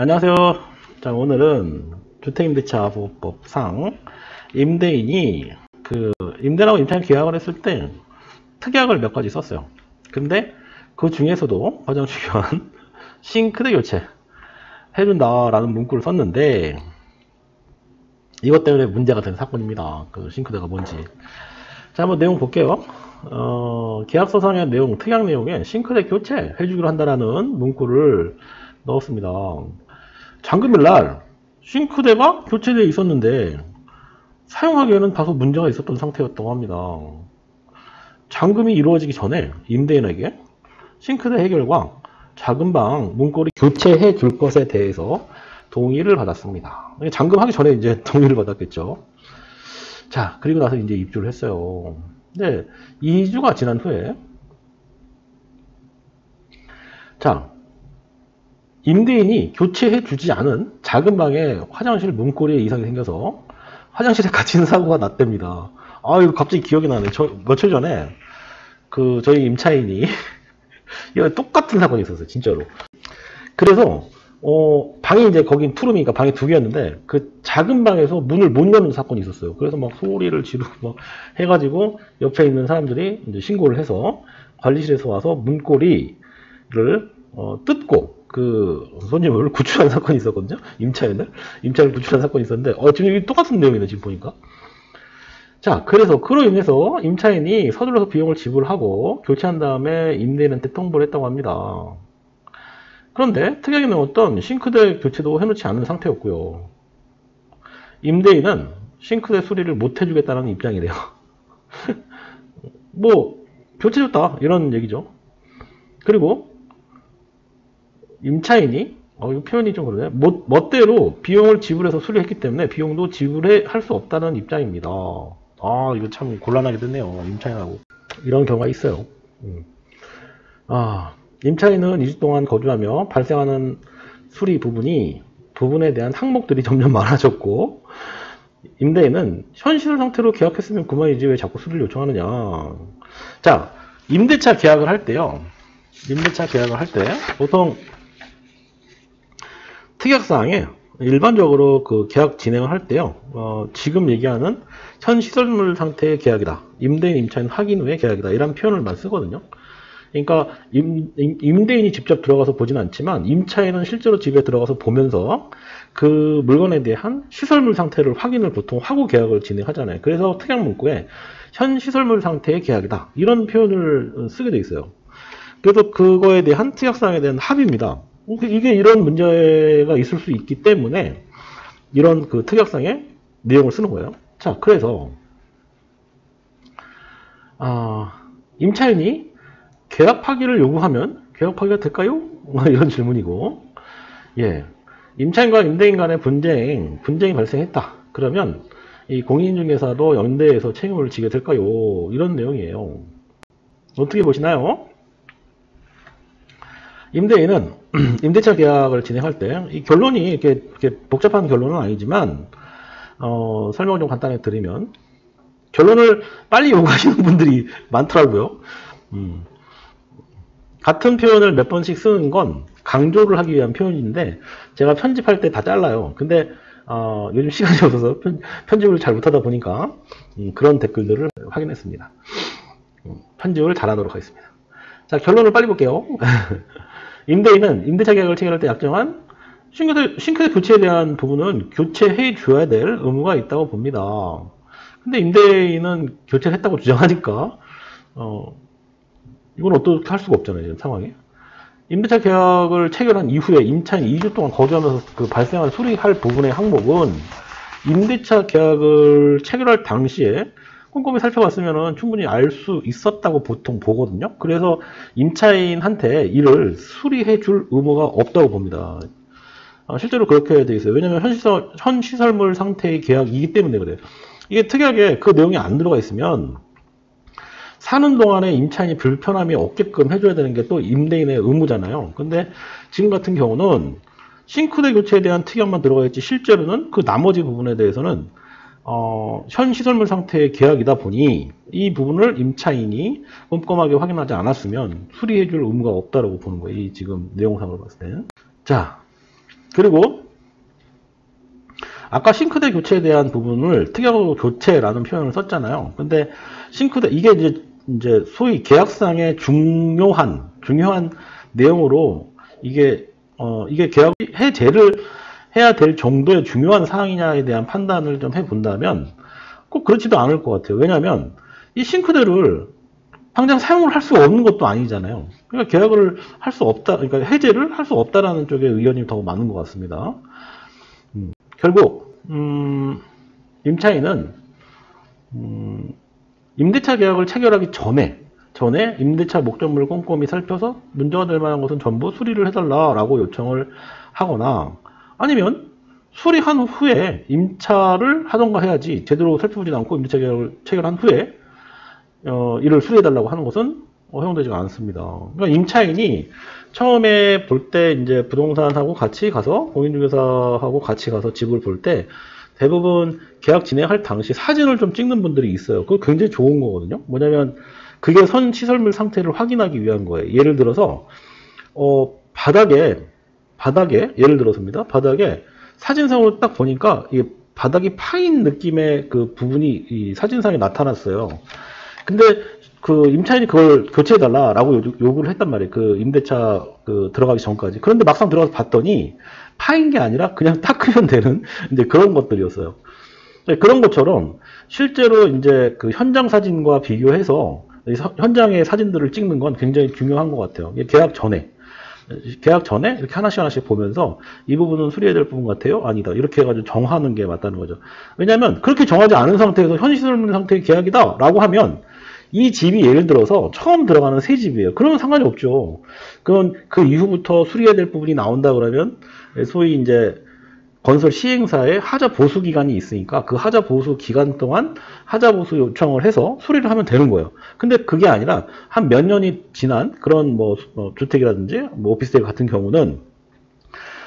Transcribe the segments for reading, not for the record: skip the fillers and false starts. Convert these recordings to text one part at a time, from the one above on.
안녕하세요. 자, 오늘은 주택임대차보호법상 임대인이 임대인하고 임차인 계약을 했을 때 특약을 몇 가지 썼어요. 근데 그 중에서도 가장 중요한 싱크대 교체 해준다라는 문구를 썼는데 이것 때문에 문제가 된 사건입니다. 그 싱크대가 뭔지. 자, 한번 내용 볼게요. 계약서상의 내용, 특약 내용에 싱크대 교체 해주기로 한다라는 문구를 넣었습니다. 잔금일날 싱크대가 교체되어 있었는데 사용하기에는 다소 문제가 있었던 상태였다고 합니다. 잔금이 이루어지기 전에 임대인에게 싱크대 해결과 작은방 문고리 교체해 줄 것에 대해서 동의를 받았습니다. 잔금하기 전에 이제 동의를 받았겠죠. 자, 그리고 나서 이제 입주를 했어요. 근데 2주가 지난 후에 임대인이 교체해 주지 않은 작은 방에 화장실 문고리에 이상이 생겨서 화장실에 갇히는 사고가 났답니다. 아, 이거 갑자기 기억이 나네. 며칠 전에 저희 임차인이 똑같은 사건이 있었어요, 진짜로. 그래서 방이 이제 거긴 투룸이니까 방이 2개였는데 그 작은 방에서 문을 못 여는 사건이 있었어요. 그래서 막 소리를 지르고 막 해가지고 옆에 있는 사람들이 이제 신고를 해서 관리실에서 와서 문고리를 뜯고 그 손님을 구출한 사건이 있었거든요. 임차인을 구출한 사건이 있었는데 지금 이게 똑같은 내용이네, 지금 보니까. 자, 그래서 그로 인해서 임차인이 서둘러서 비용을 지불하고 교체한 다음에 임대인한테 통보를 했다고 합니다. 그런데 특약에 넣었던 싱크대 교체도 해놓지 않은 상태였고요. 임대인은 싱크대 수리를 못 해주겠다는 입장이래요. 뭐 교체해줬다 이런 얘기죠. 그리고 임차인이 이거 표현이 좀 그러네. 멋대로 비용을 지불해서 수리했기 때문에 비용도 지불할 수 없다는 입장입니다. 아, 이거 참 곤란하게 됐네요. 임차인하고 이런 경우가 있어요. 임차인은 2주 동안 거주하며 발생하는 수리 부분에 대한 항목들이 점점 많아졌고 임대인은 현 시설 상태로 계약했으면 그만이지 왜 자꾸 수리를 요청하느냐. 자, 임대차 계약을 할 때요. 보통 특약사항에 일반적으로 그 계약 진행을 할 때요. 지금 얘기하는 현 시설물 상태의 계약이다. 임대인 임차인 확인 후의 계약이다. 이런 표현을만 쓰거든요. 그러니까 임대인이 직접 들어가서 보진 않지만 임차인은 실제로 집에 들어가서 보면서 그 물건에 대한 시설물 상태를 확인을 보통 하고 계약을 진행하잖아요. 그래서 특약 문구에 현 시설물 상태의 계약이다. 이런 표현을 쓰게 돼 있어요. 그래서 그거에 대한 특약사항에 대한 합의입니다. 이게 이런 문제가 있을 수 있기 때문에 이런 그 특약상의 내용을 쓰는 거예요. 자, 그래서 임차인이 계약 파기를 요구하면 계약 파기가 될까요? 이런 질문이고, 예, 임차인과 임대인 간의 분쟁이 발생했다. 그러면 이 공인인중개사도 연대해서 책임을 지게 될까요? 이런 내용이에요. 어떻게 보시나요? 임대인은 임대차 계약을 진행할 때 이 결론이 이렇게 복잡한 결론은 아니지만 설명을 좀 간단히 드리면 결론을 빨리 요구하시는 분들이 많더라고요. 같은 표현을 몇 번씩 쓰는 건 강조를 하기 위한 표현인데 제가 편집할 때 다 잘라요. 근데 요즘 시간이 없어서 편집을 잘 못하다 보니까 그런 댓글들을 확인했습니다. 편집을 잘하도록 하겠습니다. 자, 결론을 빨리 볼게요. 임대인은 임대차 계약을 체결할 때 약정한 싱크대 교체에 대한 부분은 교체해 줘야 될 의무가 있다고 봅니다. 근데 임대인은 교체를 했다고 주장하니까 이건 어떻게 할 수가 없잖아요, 이런 상황에. 임대차 계약을 체결한 이후에 임차인 2주 동안 거주하면서 발생한 수리할 부분의 항목은 임대차 계약을 체결할 당시에 꼼꼼히 살펴봤으면 충분히 알 수 있었다고 보통 보거든요. 그래서 임차인한테 이를 수리해 줄 의무가 없다고 봅니다. 실제로 그렇게 돼 있어요. 왜냐하면 현 시설물 상태의 계약이기 때문에 그래요. 이게 특이하게 그 내용이 안 들어가 있으면 사는 동안에 임차인이 불편함이 없게끔 해줘야 되는 게 또 임대인의 의무잖아요. 근데 지금 같은 경우는 싱크대 교체에 대한 특약만 들어가 있지 실제로는 그 나머지 부분에 대해서는 현 시설물 상태의 계약이다 보니 이 부분을 임차인이 꼼꼼하게 확인하지 않았으면 수리해줄 의무가 없다고 보는 거예요. 이 지금 내용상으로 봤을 때. 자, 그리고 아까 싱크대 교체에 대한 부분을 특약으로 교체라는 표현을 썼잖아요. 근데 싱크대 이게 이제 소위 계약상의 중요한 내용으로 이게 계약 해제를 해야 될 정도의 중요한 사항이냐에 대한 판단을 좀 해본다면 꼭 그렇지도 않을 것 같아요. 왜냐하면 이 싱크대를 당장 사용을 할 수 없는 것도 아니잖아요. 그러니까 계약을 할 수 없다, 그러니까 해제를 할 수 없다라는 쪽의 의견이 더 많은 것 같습니다. 결국 임차인은 임대차 계약을 체결하기 전에 임대차 목적물을 꼼꼼히 살펴서 문제가 될 만한 것은 전부 수리를 해달라라고 요청을 하거나 아니면 수리한 후에 임차를 하던가 해야지 제대로 살펴보지 않고 임대차 계약을 체결한 후에 이를 수리해달라고 하는 것은 허용되지가 않습니다. 그러니까 임차인이 처음에 볼 때 이제 부동산하고 같이 가서 공인중개사하고 같이 가서 집을 볼 때 대부분 계약 진행할 당시 사진을 좀 찍는 분들이 있어요. 그거 굉장히 좋은 거거든요. 뭐냐면 그게 시설물 상태를 확인하기 위한 거예요. 예를 들어서 바닥에 예를 들어서입니다. 바닥에 사진상으로 딱 보니까 이게 바닥이 파인 느낌의 그 부분이 이 사진상에 나타났어요. 근데 그 임차인이 그걸 교체해달라라고 요구를 했단 말이에요. 그 임대차 들어가기 전까지. 그런데 막상 들어가서 봤더니 파인 게 아니라 그냥 닦으면 되는 이제 그런 것들이었어요. 그런 것처럼 실제로 이제 그 현장 사진과 비교해서 현장의 사진들을 찍는 건 굉장히 중요한 것 같아요. 계약 전에 이렇게 하나씩 보면서 이 부분은 수리해야 될 부분 같아요? 아니다. 이렇게 해가지고 정하는 게 맞다는 거죠. 왜냐하면 그렇게 정하지 않은 상태에서 현시설물 상태의 계약이다 라고 하면 이 집이 예를 들어서 처음 들어가는 새 집이에요. 그러면 상관이 없죠. 그건 그 이후부터 수리해야 될 부분이 나온다 그러면 소위 이제 건설 시행사의 하자 보수 기간이 있으니까 그 하자 보수 기간 동안 하자 보수 요청을 해서 수리를 하면 되는 거예요. 근데 그게 아니라 한 몇 년이 지난 그런 주택이라든지 오피스텔 같은 경우는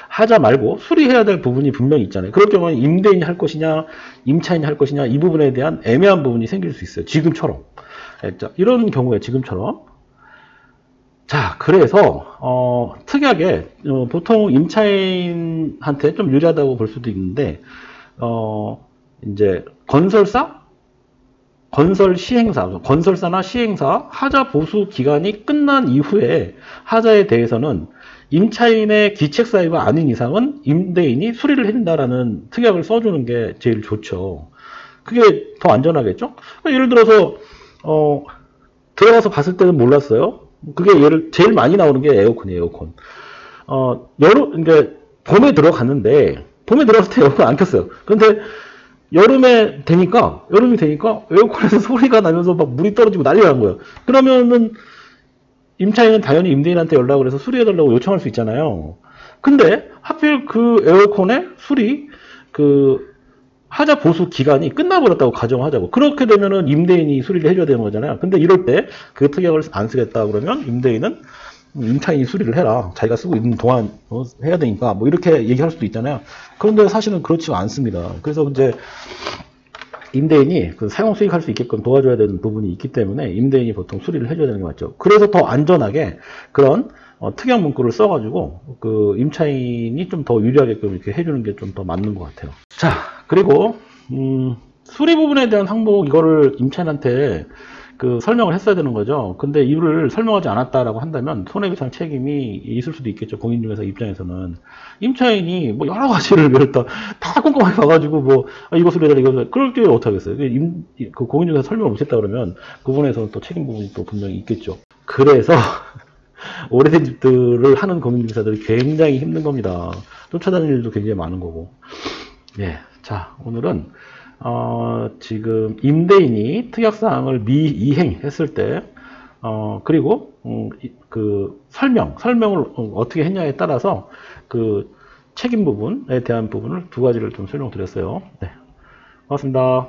하자 말고 수리해야 될 부분이 분명히 있잖아요. 그럴 경우는 임대인이 할 것이냐, 임차인이 할 것이냐 이 부분에 대한 애매한 부분이 생길 수 있어요. 지금처럼. 이런 경우에 지금처럼. 자, 그래서 특이하게 보통 임차인한테 좀 유리하다고 볼 수도 있는데 이제 건설사나 시행사 하자 보수 기간이 끝난 이후에 하자에 대해서는 임차인의 기책 사유가 아닌 이상은 임대인이 수리를 해준다라는 특약을 써주는 게 제일 좋죠. 그게 더 안전하겠죠? 예를 들어서 들어가서 봤을 때는 몰랐어요. 그게 제일 많이 나오는 게 에어컨이에요, 에어컨. 그러니까 봄에 들어갔는데, 봄에 들어갔을 때 에어컨 안 켰어요. 근데 여름이 되니까 에어컨에서 소리가 나면서 막 물이 떨어지고 난리가 난 거예요. 그러면은 임차인은 당연히 임대인한테 연락을 해서 수리해달라고 요청할 수 있잖아요. 근데 하필 그 에어컨의 수리, 하자 보수 기간이 끝나버렸다고 가정하자고. 그렇게 되면은 임대인이 수리를 해줘야 되는 거잖아요. 근데 이럴 때 그 특약을 안 쓰겠다 그러면 임대인은 임차인이 수리를 해라. 자기가 쓰고 있는 동안 해야 되니까 뭐 이렇게 얘기할 수도 있잖아요. 그런데 사실은 그렇지가 않습니다. 그래서 이제 임대인이 사용 수익할 수 있게끔 도와줘야 되는 부분이 있기 때문에 임대인이 보통 수리를 해줘야 되는 게 맞죠. 그래서 더 안전하게 그런 특약 문구를 써가지고 임차인이 좀 더 유리하게끔 이렇게 해주는 게 좀 더 맞는 것 같아요. 자, 그리고 수리 부분에 대한 항목 이거를 임차인한테 설명을 했어야 되는 거죠. 근데 이유를 설명하지 않았다라고 한다면 손해배상 책임이 있을 수도 있겠죠. 공인중개사 입장에서는 임차인이 뭐 여러 가지를 다 꼼꼼하게 봐가지고 이거 수리해달라 이거 수리해달라 그럴 때 어떻게 하겠어요. 공인중개사 설명을 못했다 그러면 그 부분에서는 또 책임 부분이 또 분명히 있겠죠. 그래서 오래된 집들을 하는 공인중개사들이 굉장히 힘든 겁니다. 쫓아다니는 일도 굉장히 많은 거고. 예, 자, 오늘은 지금 임대인이 특약사항을 미이행했을 때, 그리고 설명을 어떻게 했냐에 따라서 책임 부분에 대한 부분을 두 가지를 좀 설명드렸어요. 네, 고맙습니다.